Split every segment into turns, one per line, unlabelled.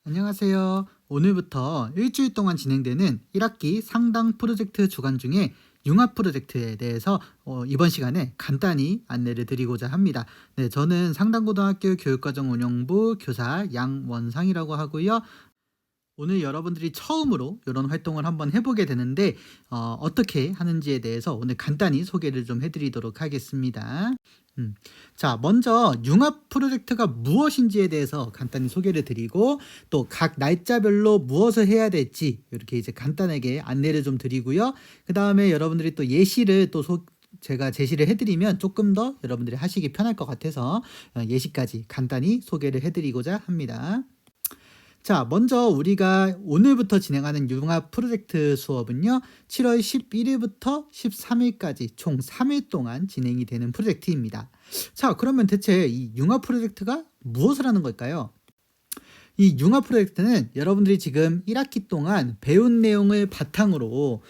안녕하세요. 오늘부터 일주일 동안 진행되는 1학기 상당 프로젝트 주간 중에 융합 프로젝트에 대해서 이번 시간에 간단히 안내를 드리고자 합니다. 네, 저는 상당고등학교 교육과정 운영부 교사 양원상이라고 하고요. 오늘 여러분들이 처음으로 이런 활동을 한번 해보게 되는데 어떻게 하는지에 대해서 오늘 간단히 소개를 좀 해드리도록 하겠습니다. 음. 자, 먼저 융합 프로젝트가 무엇인지에 대해서 간단히 소개를 드리고 또 각 날짜별로 무엇을 해야 될지 이렇게 이제 간단하게 안내를 좀 드리고요. 그 다음에 여러분들이 또 예시를 또 제가 제시를 해드리면 조금 더 여러분들이 하시기 편할 것 같아서 예시까지 간단히 소개를 해드리고자 합니다. 자, 먼저 우리가 오늘부터 진행하는 융합 프로젝트 수업은요, 7월 11일부터 13일까지 총 3일 동안 진행이 되는 프로젝트입니다. 자, 그러면 대체 이 융합 프로젝트가 무엇을 하는 걸까요? 이 융합 프로젝트는 여러분들이 지금 1학기 동안 배운 내용을 바탕으로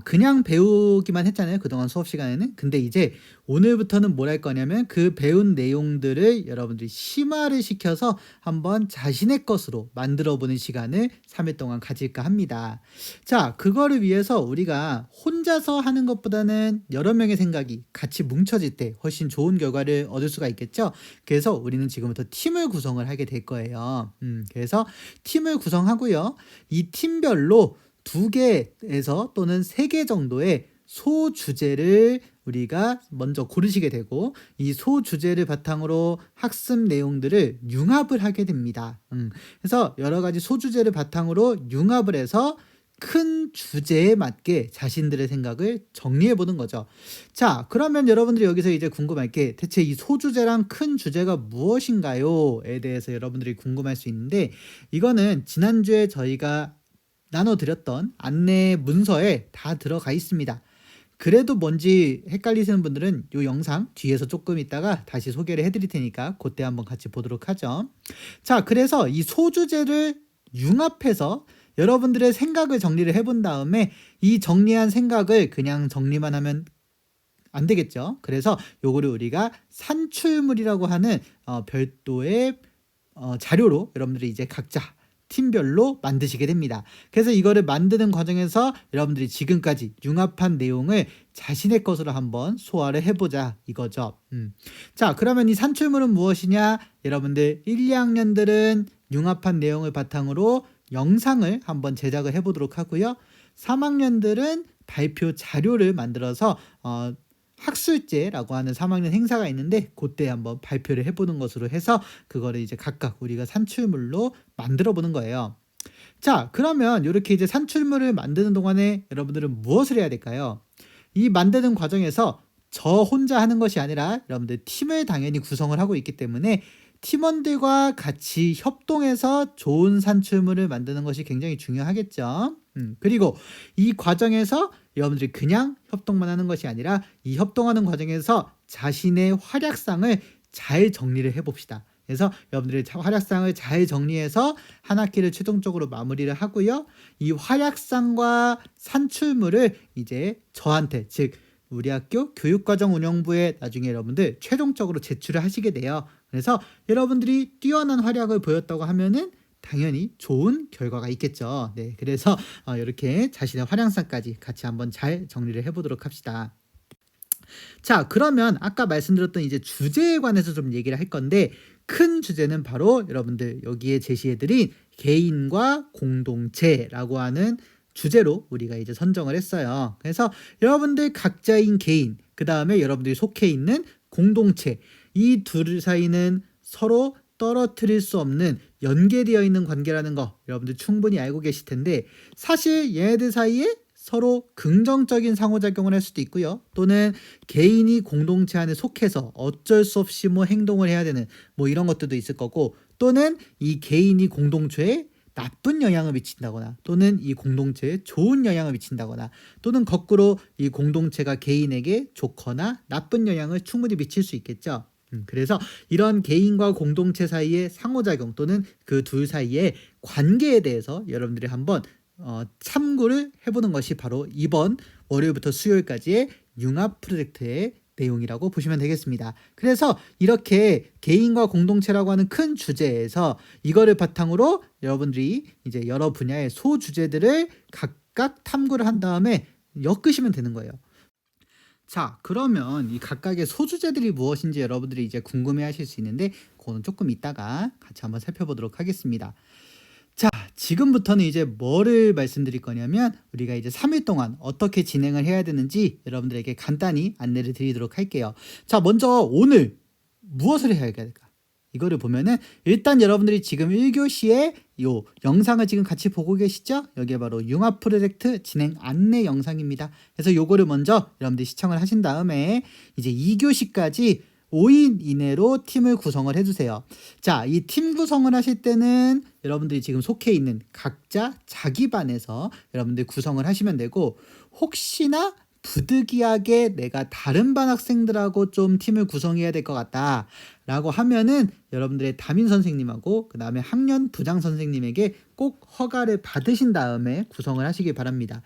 그냥 배우기만 했잖아요. 그동안 수업 시간에는. 근데 이제 오늘부터는 뭘 할 거냐면 그 배운 내용들을 여러분들이 심화를 시켜서 한번 자신의 것으로 만들어 보는 시간을 3일 동안 가질까 합니다. 자, 그거를 위해서 우리가 혼자서 하는 것보다는 여러 명의 생각이 같이 뭉쳐질 때 훨씬 좋은 결과를 얻을 수가 있겠죠. 그래서 우리는 지금부터 팀을 구성을 하게 될 거예요. 그래서 팀을 구성하고요. 이 팀별로 2개에서 또는 3개 정도의 소주제를 우리가 먼저 고르시게 되고 이 소주제를 바탕으로 학습 내용들을 융합을 하게 됩니다. 그래서 여러 가지 소주제를 바탕으로 융합을 해서 큰 주제에 맞게 자신들의 생각을 정리해 보는 거죠. 자, 그러면 여러분들이 여기서 이제 궁금할 게 대체 이 소주제랑 큰 주제가 무엇인가요?에 대해서 여러분들이 궁금할 수 있는데 이거는 지난주에 저희가 나눠드렸던 안내 문서에 다 들어가 있습니다. 그래도 뭔지 헷갈리시는 분들은 이 영상 뒤에서 조금 있다가 다시 소개를 해드릴 테니까 그때 한번 같이 보도록 하죠. 자, 그래서 이 소주제를 융합해서 여러분들의 생각을 정리를 해본 다음에 이 정리한 생각을 그냥 정리만 하면 안 되겠죠. 그래서 요거를 우리가 산출물이라고 하는 별도의 자료로 여러분들이 이제 각자 팀별로 만드시게 됩니다. 그래서 이거를 만드는 과정에서 여러분들이 지금까지 융합한 내용을 자신의 것으로 한번 소화를 해보자 이거죠. 자, 그러면 이 산출물은 무엇이냐? 여러분들 1, 2학년들은 융합한 내용을 바탕으로 영상을 한번 제작을 해보도록 하고요. 3학년들은 발표 자료를 만들어서 학술제라고 하는 3학년 행사가 있는데 그때 한번 발표를 해보는 것으로 해서 그거를 이제 각각 우리가 산출물로 만들어 보는 거예요. 자, 그러면 이렇게 이제 산출물을 만드는 동안에 여러분들은 무엇을 해야 될까요? 이 만드는 과정에서 저 혼자 하는 것이 아니라 여러분들 팀을 당연히 구성을 하고 있기 때문에 팀원들과 같이 협동해서 좋은 산출물을 만드는 것이 굉장히 중요하겠죠. 그리고 이 과정에서 여러분들이 그냥 협동만 하는 것이 아니라 이 협동하는 과정에서 자신의 활약상을 잘 정리를 해봅시다. 그래서 여러분들의 활약상을 잘 정리해서 한 학기를 최종적으로 마무리를 하고요. 이 활약상과 산출물을 이제 저한테, 즉 우리 학교 교육과정 운영부에 나중에 여러분들 최종적으로 제출을 하시게 돼요. 그래서 여러분들이 뛰어난 활약을 보였다고 하면은 당연히 좋은 결과가 있겠죠. 네, 그래서 이렇게 자신의 활약상까지 같이 한번 잘 정리를 해보도록 합시다. 자, 그러면 아까 말씀드렸던 이제 주제에 관해서 좀 얘기를 할 건데 큰 주제는 바로 여러분들 여기에 제시해드린 개인과 공동체라고 하는 주제로 우리가 이제 선정을 했어요. 그래서 여러분들 각자인 개인, 그 다음에 여러분들이 속해 있는 공동체, 이 둘 사이는 서로 떨어뜨릴 수 없는 연계되어 있는 관계라는 거 여러분들 충분히 알고 계실 텐데 사실 얘네들 사이에 서로 긍정적인 상호작용을 할 수도 있고요. 또는 개인이 공동체 안에 속해서 어쩔 수 없이 뭐 행동을 해야 되는 뭐 이런 것들도 있을 거고 또는 이 개인이 공동체에 나쁜 영향을 미친다거나 또는 이 공동체에 좋은 영향을 미친다거나 또는 거꾸로 이 공동체가 개인에게 좋거나 나쁜 영향을 충분히 미칠 수 있겠죠. 그래서 이런 개인과 공동체 사이의 상호작용 또는 그 둘 사이의 관계에 대해서 여러분들이 한번 참고를 해보는 것이 바로 이번 월요일부터 수요일까지의 융합 프로젝트의 내용이라고 보시면 되겠습니다. 그래서 이렇게 개인과 공동체라고 하는 큰 주제에서 이거를 바탕으로 여러분들이 이제 여러 분야의 소주제들을 각각 탐구를 한 다음에 엮으시면 되는 거예요. 자, 그러면 이 각각의 소주제들이 무엇인지 여러분들이 이제 궁금해 하실 수 있는데, 그거는 조금 이따가 같이 한번 살펴보도록 하겠습니다. 자, 지금부터는 이제 뭐를 말씀드릴 거냐면, 우리가 이제 3일 동안 어떻게 진행을 해야 되는지 여러분들에게 간단히 안내를 드리도록 할게요. 자, 먼저 오늘 무엇을 해야 될까? 이거를 보면은 일단 여러분들이 지금 1교시에 요 영상을 지금 같이 보고 계시죠? 여기에 바로 융합 프로젝트 진행 안내 영상입니다. 그래서 요거를 먼저 여러분들이 시청을 하신 다음에 이제 2교시까지 5인 이내로 팀을 구성을 해주세요. 자, 이 팀 구성을 하실 때는 여러분들이 지금 속해 있는 각자 자기 반에서 여러분들 구성을 하시면 되고, 혹시나 부득이하게 내가 다른 반 학생들하고 좀 팀을 구성해야 될 것 같다 라고 하면은 여러분들의 담임 선생님하고 그 다음에 학년 부장 선생님에게 꼭 허가를 받으신 다음에 구성을 하시길 바랍니다.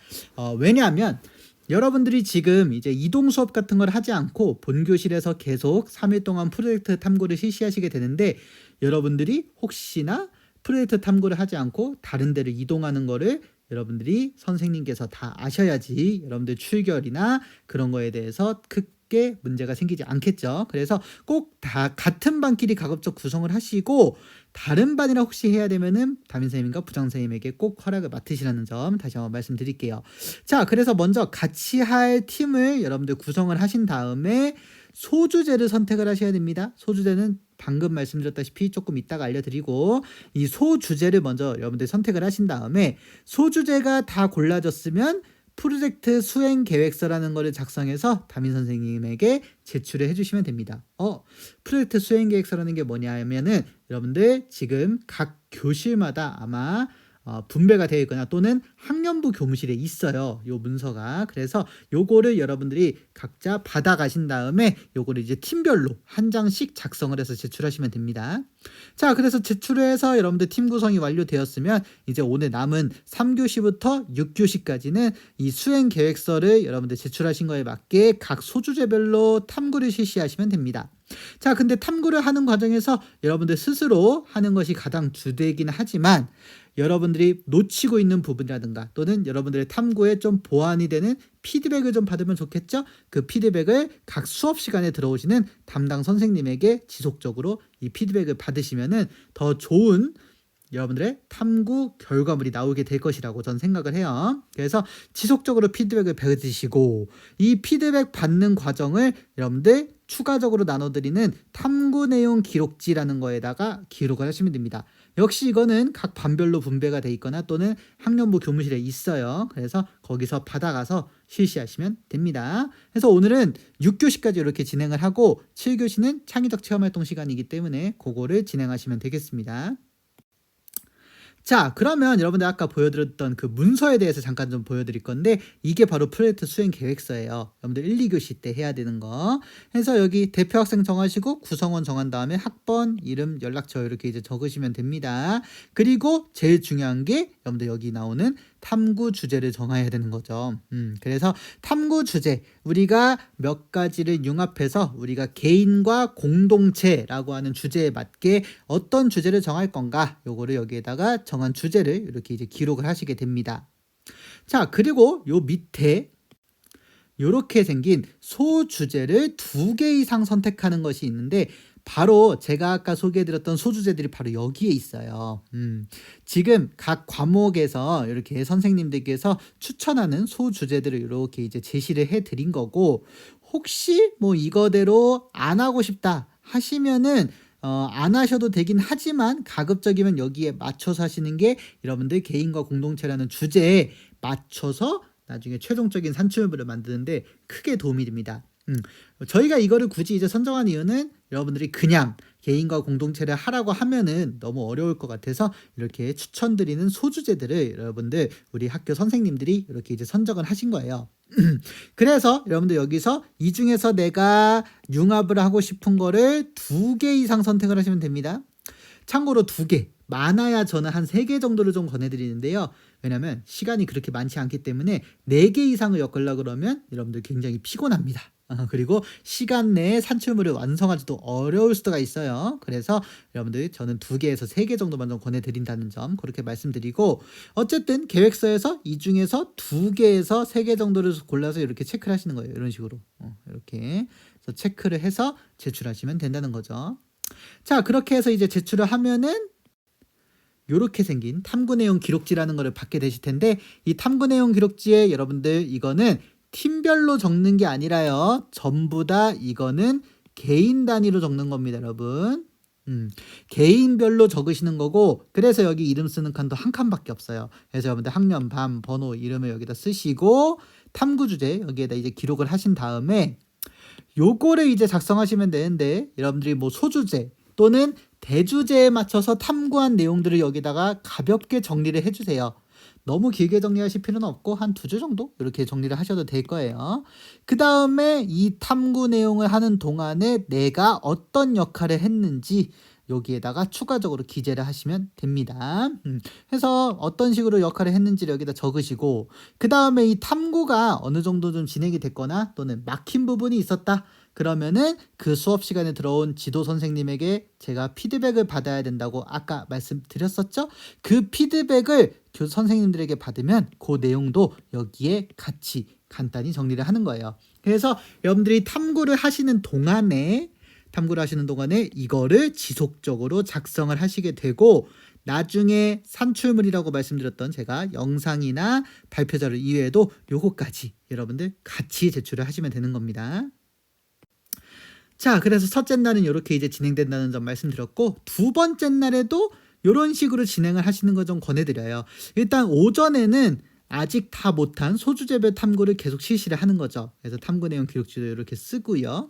왜냐하면 여러분들이 지금 이제 이동 수업 같은 걸 하지 않고 본교실에서 계속 3일 동안 프로젝트 탐구를 실시하시게 되는데, 여러분들이 혹시나 프로젝트 탐구를 하지 않고 다른 데를 이동하는 거를 여러분들이 선생님께서 다 아셔야지 여러분들 출결이나 그런 거에 대해서 크게 문제가 생기지 않겠죠. 그래서 꼭 다 같은 반끼리 가급적 구성을 하시고, 다른 반이라 혹시 해야 되면은 담임 선생님과 부장 선생님에게 꼭 허락을 맡으시라는 점 다시 한번 말씀드릴게요. 자, 그래서 먼저 같이 할 팀을 여러분들 구성을 하신 다음에 소주제를 선택을 하셔야 됩니다. 소주제는 방금 말씀드렸다시피 조금 이따가 알려드리고, 이 소주제를 먼저 여러분들 선택을 하신 다음에 소주제가 다 골라졌으면 프로젝트 수행 계획서라는 거를 작성해서 담임 선생님에게 제출을 해주시면 됩니다. 프로젝트 수행 계획서라는 게 뭐냐 하면은 여러분들 지금 각 교실마다 아마 분배가 되어 있거나 또는 학년부 교무실에 있어요, 요 문서가. 그래서 요거를 여러분들이 각자 받아가신 다음에 요거를 이제 팀별로 한 장씩 작성을 해서 제출하시면 됩니다. 자, 그래서 제출을 해서 여러분들 팀 구성이 완료되었으면 이제 오늘 남은 3교시부터 6교시까지는 이 수행 계획서를 여러분들 제출하신 거에 맞게 각 소주제별로 탐구를 실시하시면 됩니다. 자, 근데 탐구를 하는 과정에서 여러분들 스스로 하는 것이 가장 주되긴 하지만, 여러분들이 놓치고 있는 부분이라든가 또는 여러분들의 탐구에 좀 보완이 되는 피드백을 좀 받으면 좋겠죠? 그 피드백을 각 수업 시간에 들어오시는 담당 선생님에게 지속적으로 이 피드백을 받으시면은 더 좋은 여러분들의 탐구 결과물이 나오게 될 것이라고 저는 생각을 해요. 그래서 지속적으로 피드백을 받으시고, 이 피드백 받는 과정을 여러분들 추가적으로 나눠드리는 탐구 내용 기록지라는 거에다가 기록을 하시면 됩니다. 역시 이거는 각 반별로 분배가 돼 있거나 또는 학년부 교무실에 있어요. 그래서 거기서 받아가서 실시하시면 됩니다. 그래서 오늘은 6교시까지 이렇게 진행을 하고 7교시는 창의적 체험활동 시간이기 때문에 그거를 진행하시면 되겠습니다. 자, 그러면 여러분들 아까 보여드렸던 그 문서에 대해서 잠깐 좀 보여드릴 건데, 이게 바로 프로젝트 수행 계획서예요. 여러분들 1, 2교시 때 해야 되는 거. 그래서 여기 대표 학생 정하시고 구성원 정한 다음에 학번, 이름, 연락처 이렇게 이제 적으시면 됩니다. 그리고 제일 중요한 게 여러분들 여기 나오는 탐구 주제를 정해야 되는 거죠. 그래서 탐구 주제, 우리가 몇 가지를 융합해서 우리가 개인과 공동체라고 하는 주제에 맞게 어떤 주제를 정할 건가, 요거를 여기에다가 정한 주제를 이렇게 이제 기록을 하시게 됩니다. 자, 그리고 요 밑에 요렇게 생긴 소주제를 2개 이상 선택하는 것이 있는데, 바로 제가 아까 소개해드렸던 소주제들이 바로 여기에 있어요. 지금 각 과목에서 이렇게 선생님들께서 추천하는 소주제들을 이렇게 이제 제시를 해드린 거고, 혹시 뭐 이거대로 안 하고 싶다 하시면은 안 하셔도 되긴 하지만, 가급적이면 여기에 맞춰서 하시는 게 여러분들 개인과 공동체라는 주제에 맞춰서 나중에 최종적인 산출물을 만드는데 크게 도움이 됩니다. 저희가 이거를 굳이 이제 선정한 이유는 여러분들이 그냥 개인과 공동체를 하라고 하면은 너무 어려울 것 같아서 이렇게 추천드리는 소주제들을 여러분들 우리 학교 선생님들이 이렇게 이제 선정을 하신 거예요. 그래서 여러분들 여기서 이 중에서 내가 융합을 하고 싶은 거를 2개 이상 선택을 하시면 됩니다. 참고로 2개, 많아야 저는 한 3개 정도를 좀 권해드리는데요. 왜냐면 시간이 그렇게 많지 않기 때문에 4개 이상을 엮으려고 그러면 여러분들 굉장히 피곤합니다. 그리고 시간 내에 산출물을 완성하기도 어려울 수가 있어요. 그래서 여러분들 저는 2개에서 3개 정도만 좀 권해드린다는 점 그렇게 말씀드리고, 어쨌든 계획서에서 이 중에서 2개에서 3개 정도를 골라서 이렇게 체크를 하시는 거예요. 이런 식으로 이렇게 그래서 체크를 해서 제출하시면 된다는 거죠. 자, 그렇게 해서 이제 제출을 하면은 요렇게 생긴 탐구 내용 기록지라는 거를 받게 되실 텐데, 이 탐구 내용 기록지에 여러분들 이거는 팀별로 적는 게 아니라요, 전부 다 이거는 개인 단위로 적는 겁니다, 여러분. 개인별로 적으시는 거고, 그래서 여기 이름 쓰는 칸도 한 칸밖에 없어요. 그래서 여러분들 학년, 반, 번호, 이름을 여기다 쓰시고 탐구 주제 여기에다 이제 기록을 하신 다음에 요거를 이제 작성하시면 되는데, 여러분들이 뭐 소주제 또는 대주제에 맞춰서 탐구한 내용들을 여기다가 가볍게 정리를 해주세요. 너무 길게 정리하실 필요는 없고 한 2줄 정도 이렇게 정리를 하셔도 될 거예요. 그 다음에 이 탐구 내용을 하는 동안에 내가 어떤 역할을 했는지 여기에다가 추가적으로 기재를 하시면 됩니다. 그래서 어떤 식으로 역할을 했는지를 여기다 적으시고, 그 다음에 이 탐구가 어느 정도 좀 진행이 됐거나 또는 막힌 부분이 있었다 그러면은 그 수업 시간에 들어온 지도 선생님에게 제가 피드백을 받아야 된다고 아까 말씀드렸었죠. 그 피드백을 선생님들에게 받으면 그 내용도 여기에 같이 간단히 정리를 하는 거예요. 그래서 여러분들이 탐구를 하시는 동안에 이거를 지속적으로 작성을 하시게 되고, 나중에 산출물이라고 말씀드렸던 제가 영상이나 발표 자료 이외에도 요거까지 여러분들 같이 제출을 하시면 되는 겁니다. 자, 그래서 첫째 날은 이렇게 이제 진행된다는 점 말씀드렸고, 2번째 날에도 이런 식으로 진행을 하시는 거 좀 권해드려요. 일단 오전에는 아직 다 못한 소주제별 탐구를 계속 실시를 하는 거죠. 그래서 탐구 내용 기록지도 이렇게 쓰고요.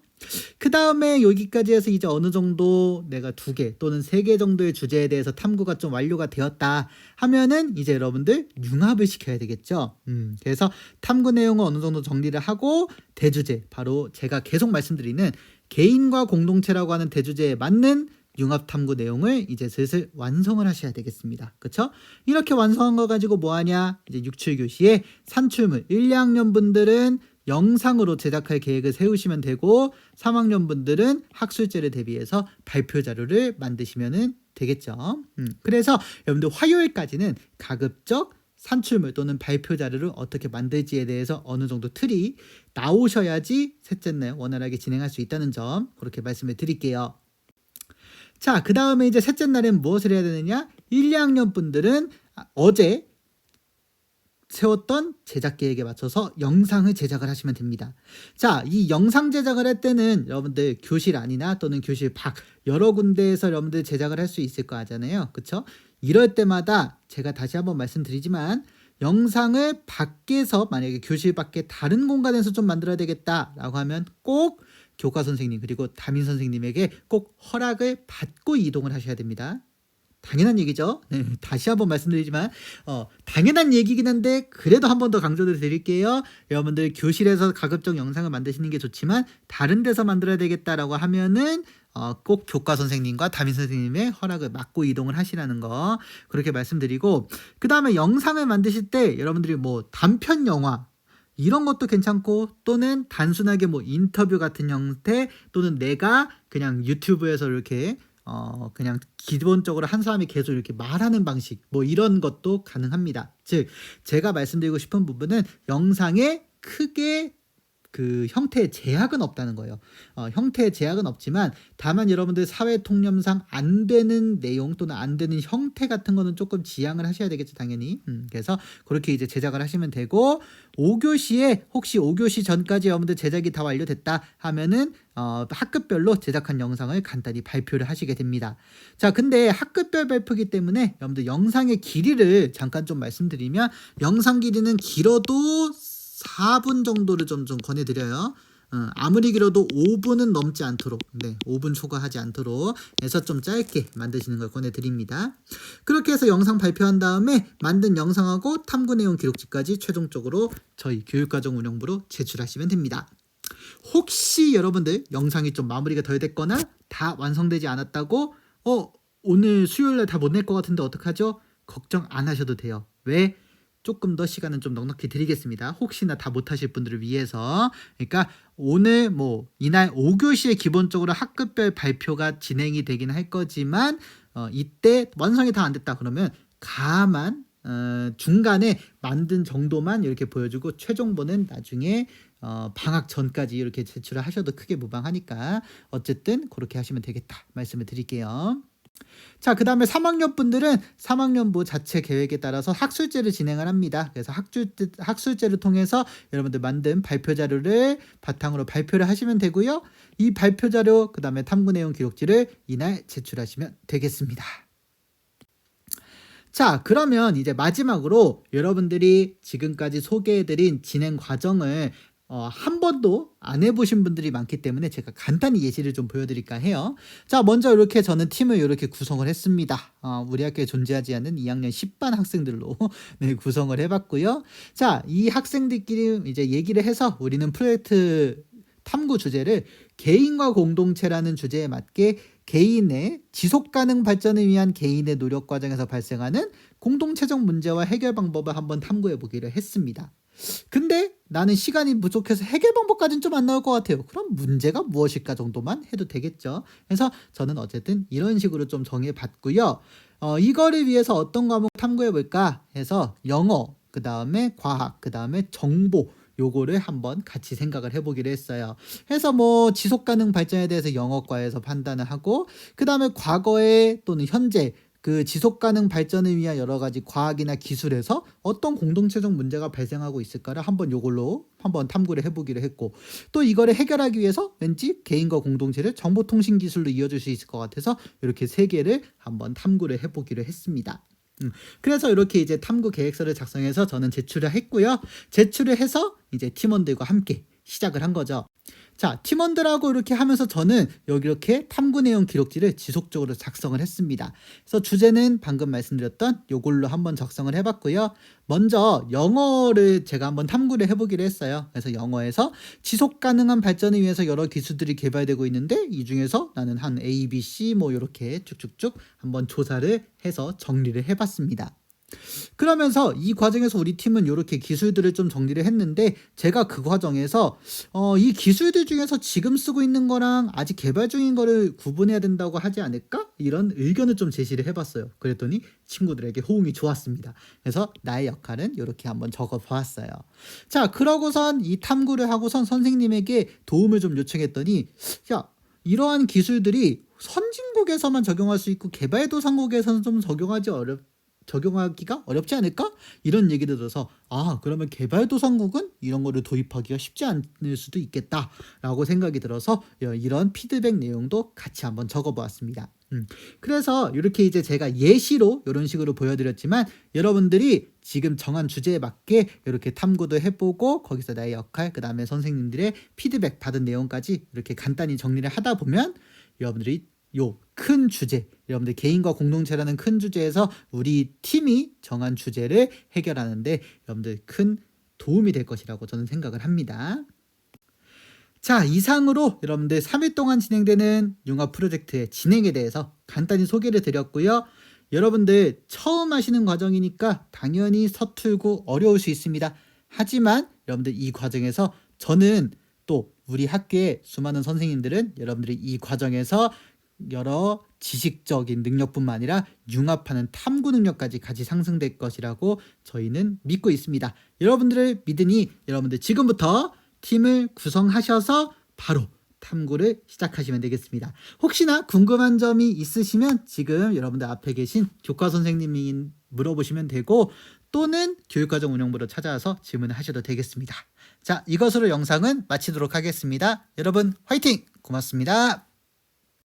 그 다음에 여기까지 해서 이제 어느 정도 내가 2개 또는 3개 정도의 주제에 대해서 탐구가 좀 완료가 되었다 하면은 이제 여러분들 융합을 시켜야 되겠죠. 그래서 탐구 내용을 어느 정도 정리를 하고 대주제, 바로 제가 계속 말씀드리는 개인과 공동체라고 하는 대주제에 맞는 융합 탐구 내용을 이제 슬슬 완성을 하셔야 되겠습니다. 그쵸? 이렇게 완성한 거 가지고 뭐 하냐? 이제 6, 7교시에 산출물 1, 2학년 분들은 영상으로 제작할 계획을 세우시면 되고, 3학년 분들은 학술제를 대비해서 발표 자료를 만드시면 되겠죠. 그래서 여러분들 화요일까지는 가급적 산출물 또는 발표 자료를 어떻게 만들지에 대해서 어느 정도 틀이 나오셔야지 셋째 날 원활하게 진행할 수 있다는 점 그렇게 말씀을 드릴게요. 자, 그 다음에 이제 셋째 날엔 무엇을 해야 되느냐? 1, 2학년 분들은 어제 세웠던 제작 계획에 맞춰서 영상을 제작을 하시면 됩니다. 자, 이 영상 제작을 할 때는 여러분들 교실 안이나 또는 교실 밖 여러 군데에서 여러분들 제작을 할 수 있을 거 하잖아요. 그쵸? 이럴 때마다 제가 다시 한번 말씀드리지만, 영상을 밖에서 만약에 교실 밖에 다른 공간에서 좀 만들어야 되겠다라고 하면 꼭 교과 선생님 그리고 담임 선생님에게 꼭 허락을 받고 이동을 하셔야 됩니다. 당연한 얘기죠. 네, 다시 한번 말씀드리지만 당연한 얘기긴 한데 그래도 한 번 더 강조를 드릴게요. 여러분들 교실에서 가급적 영상을 만드시는 게 좋지만 다른 데서 만들어야 되겠다라고 하면은 꼭 교과 선생님과 담임 선생님의 허락을 받고 이동을 하시라는 거 그렇게 말씀드리고, 그 다음에 영상을 만드실 때 여러분들이 뭐 단편 영화 이런 것도 괜찮고, 또는 단순하게 뭐 인터뷰 같은 형태, 또는 내가 그냥 유튜브에서 이렇게 그냥 기본적으로 한 사람이 계속 이렇게 말하는 방식 뭐 이런 것도 가능합니다. 즉 제가 말씀드리고 싶은 부분은 영상에 크게 그 형태의 제약은 없다는 거예요. 형태의 제약은 없지만 다만 여러분들 사회 통념상 안 되는 내용 또는 안 되는 형태 같은 거는 조금 지양을 하셔야 되겠죠, 당연히. 그래서 그렇게 이제 제작을 하시면 되고, 5교시에 혹시 5교시 전까지 여러분들 제작이 다 완료됐다 하면은 학급별로 제작한 영상을 간단히 발표를 하시게 됩니다. 자, 근데 학급별 발표기 때문에 여러분들 영상의 길이를 잠깐 좀 말씀드리면, 영상 길이는 길어도 4분 정도를 좀 권해드려요. 아무리 길어도 5분은 넘지 않도록, 5분 초과하지 않도록 해서 좀 짧게 만드시는 걸 권해드립니다. 그렇게 해서 영상 발표한 다음에 만든 영상하고 탐구 내용 기록지까지 최종적으로 저희 교육과정운영부로 제출하시면 됩니다. 혹시 여러분들 영상이 좀 마무리가 덜 됐거나 다 완성되지 않았다고 오늘 수요일날 다 못 낼 것 같은데 어떡하죠? 걱정 안 하셔도 돼요. 왜? 조금 더 시간은 좀 넉넉히 드리겠습니다. 혹시나 다 못하실 분들을 위해서. 그러니까 오늘 뭐 이날 5교시에 기본적으로 학급별 발표가 진행이 되긴 할 거지만 이때 완성이 다 안 됐다 그러면 가만 중간에 만든 정도만 이렇게 보여주고 최종본은 나중에 방학 전까지 이렇게 제출을 하셔도 크게 무방하니까 어쨌든 그렇게 하시면 되겠다 말씀을 드릴게요. 자, 그 다음에 3학년 분들은 3학년부 자체 계획에 따라서 학술제를 진행을 합니다. 그래서 학술제를 통해서 여러분들 만든 발표 자료를 바탕으로 발표를 하시면 되고요. 이 발표 자료, 그 다음에 탐구 내용 기록지를 이날 제출하시면 되겠습니다. 자, 그러면 이제 마지막으로 여러분들이 지금까지 소개해드린 진행 과정을 한 번도 안 해보신 분들이 많기 때문에 제가 간단히 예시를 좀 보여드릴까 해요. 자, 먼저 이렇게 저는 팀을 이렇게 구성을 했습니다. 우리 학교에 존재하지 않는 2학년 10반 학생들로 네, 구성을 해봤고요. 자, 이 학생들끼리 이제 얘기를 해서 우리는 프로젝트 탐구 주제를 개인과 공동체라는 주제에 맞게 개인의 지속가능 발전을 위한 개인의 노력 과정에서 발생하는 공동체적 문제와 해결 방법을 한번 탐구해 보기로 했습니다. 근데 나는 시간이 부족해서 해결 방법까지는 좀 안 나올 것 같아요. 그럼 문제가 무엇일까 정도만 해도 되겠죠. 그래서 저는 어쨌든 이런 식으로 좀 정해봤고요. 이거를 위해서 어떤 과목 탐구해 볼까 해서 영어, 그 다음에 과학, 그 다음에 정보 요거를 한번 같이 생각을 해보기로 했어요. 해서 뭐 지속가능 발전에 대해서 영어과에서 판단을 하고 그 다음에 과거에 또는 현재 그 지속가능 발전을 위한 여러 가지 과학이나 기술에서 어떤 공동체적 문제가 발생하고 있을까를 한번 요걸로 한번 탐구를 해보기로 했고 또 이거를 해결하기 위해서 왠지 개인과 공동체를 정보통신 기술로 이어줄 수 있을 것 같아서 이렇게 세 개를 한번 탐구를 해보기로 했습니다. 그래서 이렇게 이제 탐구 계획서를 작성해서 저는 제출을 했고요. 제출을 해서 이제 팀원들과 함께 시작을 한 거죠. 자, 팀원들하고 이렇게 하면서 저는 여기 이렇게 탐구 내용 기록지를 지속적으로 작성을 했습니다. 그래서 주제는 방금 말씀드렸던 요걸로 한번 작성을 해봤고요. 먼저 영어를 제가 한번 탐구를 해보기로 했어요. 그래서 영어에서 지속 가능한 발전을 위해서 여러 기술들이 개발되고 있는데 이 중에서 나는 한 A, B, C 뭐 이렇게 쭉쭉쭉 한번 조사를 해서 정리를 해봤습니다. 그러면서 이 과정에서 우리 팀은 이렇게 기술들을 좀 정리를 했는데 제가 그 과정에서 이 기술들 중에서 지금 쓰고 있는 거랑 아직 개발 중인 거를 구분해야 된다고 하지 않을까? 이런 의견을 좀 제시를 해봤어요. 그랬더니 친구들에게 호응이 좋았습니다. 그래서 나의 역할은 이렇게 한번 적어보았어요. 자, 그러고선 이 탐구를 하고선 선생님에게 도움을 좀 요청했더니 야, 이러한 기술들이 선진국에서만 적용할 수 있고 개발도상국에서는 좀 적용하기가 어렵지 않을까? 이런 얘기를 들어서 그러면 개발도상국은 이런 거를 도입하기가 쉽지 않을 수도 있겠다 라고 생각이 들어서 이런 피드백 내용도 같이 한번 적어보았습니다. 그래서 이렇게 이제 제가 예시로 이런 식으로 보여드렸지만 여러분들이 지금 정한 주제에 맞게 이렇게 탐구도 해보고 거기서 나의 역할, 그 다음에 선생님들의 피드백 받은 내용까지 이렇게 간단히 정리를 하다 보면 여러분들이 요 큰 주제, 여러분들 개인과 공동체라는 큰 주제에서 우리 팀이 정한 주제를 해결하는데 여러분들 큰 도움이 될 것이라고 저는 생각을 합니다. 자, 이상으로 여러분들 3일 동안 진행되는 융합 프로젝트의 진행에 대해서 간단히 소개를 드렸고요. 여러분들 처음 하시는 과정이니까 당연히 서툴고 어려울 수 있습니다. 하지만 여러분들 이 과정에서 저는 또 우리 학교의 수많은 선생님들은 여러분들이 이 과정에서 여러 지식적인 능력뿐만 아니라 융합하는 탐구 능력까지 같이 상승될 것이라고 저희는 믿고 있습니다. 여러분들을 믿으니 여러분들 지금부터 팀을 구성하셔서 바로 탐구를 시작하시면 되겠습니다. 혹시나 궁금한 점이 있으시면 지금 여러분들 앞에 계신 교과 선생님이 물어보시면 되고 또는 교육과정 운영부로 찾아와서 질문을 하셔도 되겠습니다. 자, 이것으로 영상은 마치도록 하겠습니다. 여러분 화이팅! 고맙습니다.